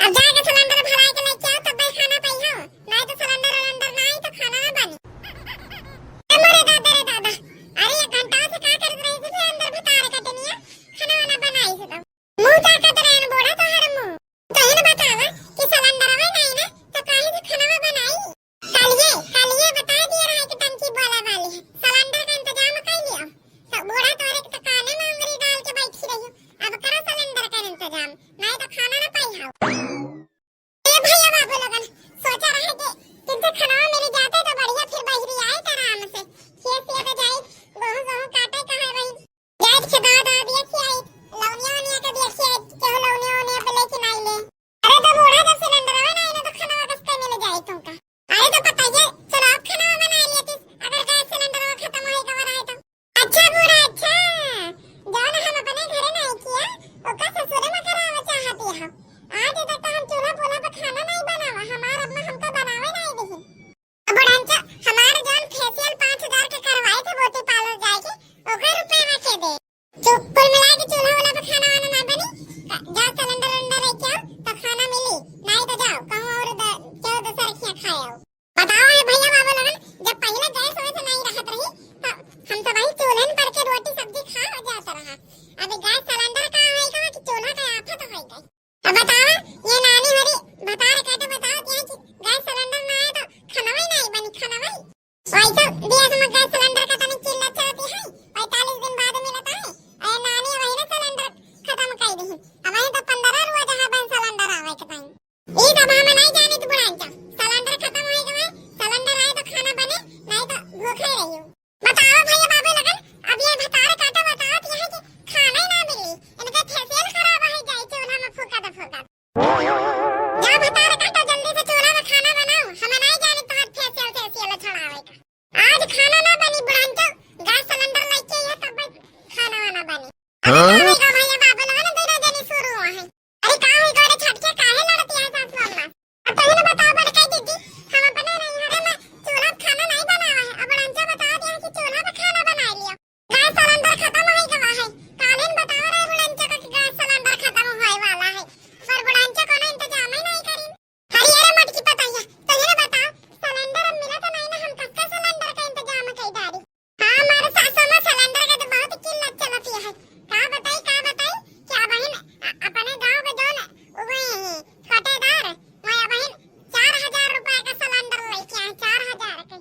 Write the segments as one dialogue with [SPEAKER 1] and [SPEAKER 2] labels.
[SPEAKER 1] अब जाके सिलेंडर भराए के लेके आओ तब भाई खाना पाई हो, नहीं तो सिलेंडर सिलेंडर नहीं तो खाना ना बनी। मोरे दादा रे दादा, अरे एक घंटा से का करत रही थी अंदर भतार कटनिया खाना वाना बनाई से तब मुंह ताकत रहन बोड़ा तो हर मुंह तो इन बतावा कि सिलेंडर में नहीं ना तो काहे से खाना बनाई। कल ये बता दिया रहा कि टंकी बोला वाली है, सिलेंडर का इंतजाम कर लिया तो बोड़ा तोरे के काने में अंगरी डाल के बैठी रही, अब करा सिलेंडर का इंतजाम नहीं तो खाना ना पाई हो। ए भैया बाबू लोगन सोचा रहे कि तुमसे खाना मेरे जाते तो बढ़िया फिर बहरी आए आराम से खेत से तो जाए गेहूं गेहूं काटे कहां वही जाए खदा दा दिया कि आई लवनिया वनिया के देखिए के लवनिया वनिया पे लेके नहीं ले। अरे तो बूढ़ा जब सिलेंडर में नहीं ना तो खाना वापस कर मिल जाए तुमका। अरे तो पता है चलो अब खाना बना लिया तू अगर गैस सिलेंडर खत्म हो गया रहा तो। अच्छा बूढ़ा अच्छा जान हम अपने घरे नहीं किया ओका ससुर में करावा चाहती है। आज तक हम चूल्हा पोला पे खाना नहीं बनावा, हमार अम्मा हमको बनावे नहीं दी। अब बुढ़ांचा हमार जान फेशियल 5000 के करवाए थे ब्यूटी पार्लर जाके ओकर रुपए में के दे जो कुल मिला के चूल्हा वाला पे खाना वाना ना बनी जा सिलेंडर अंदर लेके आओ तो खाना मिली नहीं तो जाओ कहूं और जो दूसरा खिया खाए आओ। बताओ ये भैया बाबू लोगन जब पहले गैस वैसे नहीं रहत रही तो हम तो वही चूल्हे पर के रोटी सब्जी खा हो जाता रहा। अभी गैस सिलेंडर का है कि चूल्हा का आफत हो गई। अब बताओ ये नानी हरी बता रहे कहते बताओ क्या कि गैस सिलेंडर ना आए तो खाना ही नहीं बनी खाना वही वैसे दिया समय गैस सिलेंडर का तनी किल्लत चलती है 45 दिन बाद मिलता है। अरे नानी वही ना सिलेंडर खत्म कर दी अब वही तो 15 रोज है बन सिलेंडर आवे के टाइम ये दबा में नहीं जाने तो बुढ़ांचा सिलेंडर खत्म हो गए सिलेंडर आए तो खाना बने नहीं तो भूखे रही हो। बताओ भैया बाबू लगन अब ये भतार काटा बताओ कि खाना ही ना मिली इनका फेशियल खराब हो जाए चूल्हा में फूका जा भतार काटा जल्दी से चूल्हा में खाना बनाओ हमें नहीं जाने तो फेशियल छड़ावे का। आज खाना ना बनी बुढ़ांचा गैस सिलेंडर लेके ये तब खाना वाना बनी। अरे भैया बाबू लगन दोनों जने शुरू हुआ है। अरे का होई गोरे छटके काहे लड़ती है सासू अम्मा। अब तो इन्हें बताओ बड़का दीदी हम अपने नहीं हरे में चूल्हा पे खाना नहीं बनावा है। अब बुढ़ांचा बता दिया कि चूल्हा पे खाना बना लिया गैस सिलेंडर खत्म हो गया है। कालीन बता रहे बुढ़ांचा का कि गैस सिलेंडर खत्म होए वाला है पर बुढ़ांचा को ना इंतजाम ही नहीं करी। हरियर मटकी पता है तो इन्हें बताओ सिलेंडर अब मिला तो नहीं ना हम कब का सिलेंडर का इंतजाम कर डाली। हां हमारे सासू में सिलेंडर का तो बहुत किल्लत चलती है। का बताई क्या बहन अपने गांव में जो वही ठेकेदार वही बहन 4000 रुपए का सिलेंडर लेके आए 4000 के।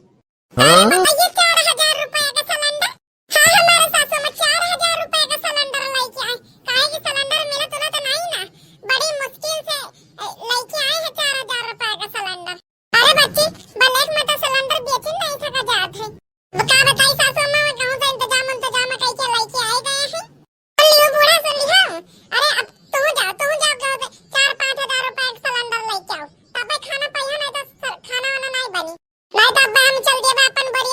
[SPEAKER 1] बताइए 4000 रुपए का सिलेंडर। हाँ हमारे सासू में 4000 रुपए का सिलेंडर लेके आए काहे कि सिलेंडर मिला तो नहीं ना बड़ी मुश्किल से लेके आए हैं 4000 रुपए का सिलेंडर। अरे बच्ची ब्लैक में तो सिलेंडर बेचन नहीं सका जात है का बताई सासू में गांव से इंतजाम करके लेके आए गए हैं। लियो बूढ़ा सुन लियो अरे अब तुम जाओ गांव से 4-5 हजार रुपए का सिलेंडर लेके आओ तब खाना पाइयो नहीं तो खाना वाना नहीं बनी नहीं तो अब हम चल देबा अपन बड़ी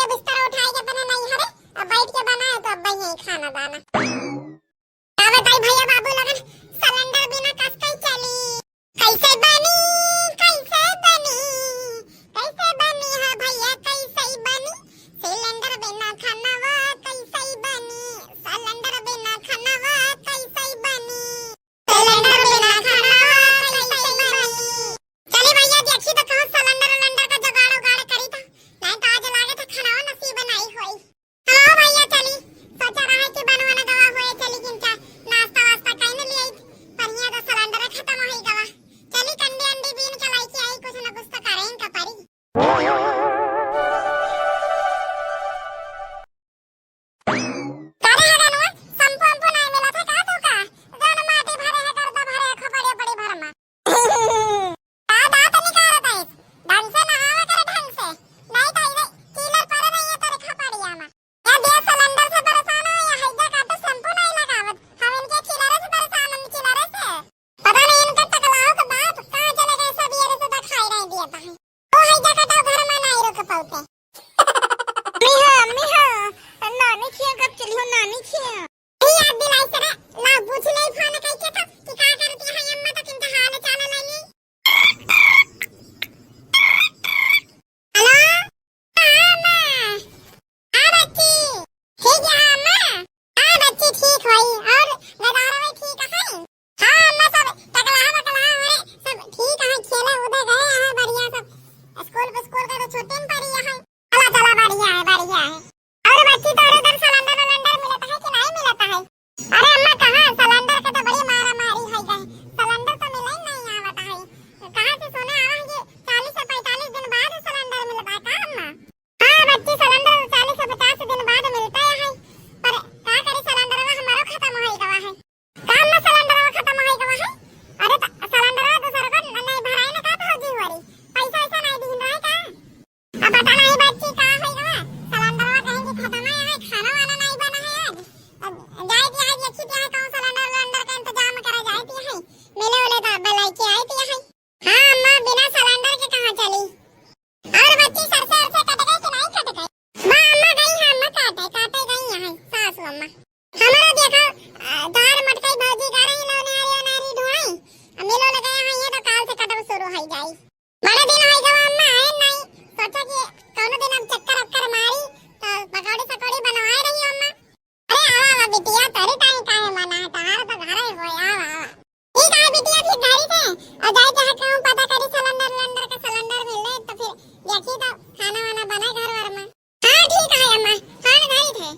[SPEAKER 1] मैं हूँ पता करी सिलेंडर सिलेंडर का सिलेंडर मिल रहे तो फिर देखी तो खाना वाना बनाए घर वार में। हाँ ठीक है अम्मा, खाना नहीं थे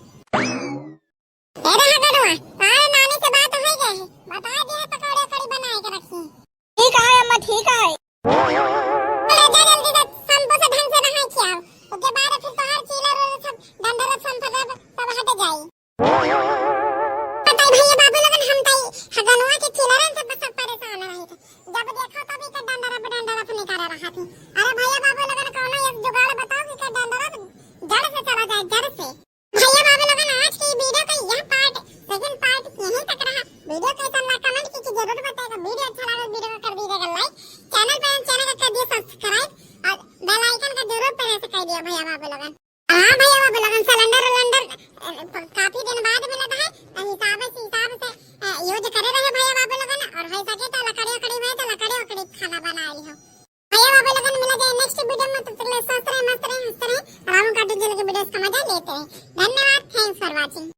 [SPEAKER 1] तेरे हाँ करूँगा सारे नानी से बात हो गई है, बता दिया पकौड़े कड़ी बनाए के रखी।
[SPEAKER 2] ठीक है अम्मा ठीक है।
[SPEAKER 1] ले जा जल्दी से शैम्पू से ढंग से नहा के आओ, उसके बाद फिर तो हर चीलर सब डंडर सब हट जाई। पता है भैया बाबू लगन हम तई हगनवा के चीलरन से सब परेशान रही थे, जब देखो तभी का डंडर अपने कर रहा थी। अरे भैया बाबू लगन कौन एक जुगाड़ बताओ कि का डंडर जड़ से चला जाए, जड़ से। भैया बाबू लगन आज की वीडियो का यह पार्ट सेकंड पार्ट यहीं तक रहा। वीडियो कैसा लगा कमेंट कीजिए, जरूर बताइएगा। वीडियो अच्छा लगा वीडियो को कर दीजिएगा लाइक, चैनल को कर दिए सब्सक्राइब और बेल आइकन का जरूर प्रेस कर दिया भैया बाबू लगन। हां भैया बाबू लगन सिलेंडर काफी दिन बाद मिला है, हिसाब से यूज करे रहे भैया बाबू लगन। और हो सके तो लकड़ी में तो लकड़ी खाना बना ली हो भैया बाबू लगन। मिला जाए नेक्स्ट वीडियो में, तब तक ले स्वस्थ रहे मस्त रहे हंसते रहे, आराम काटू जल के वीडियोस का मजा लेते रहे। धन्यवाद, थैंक्स फॉर वाचिंग।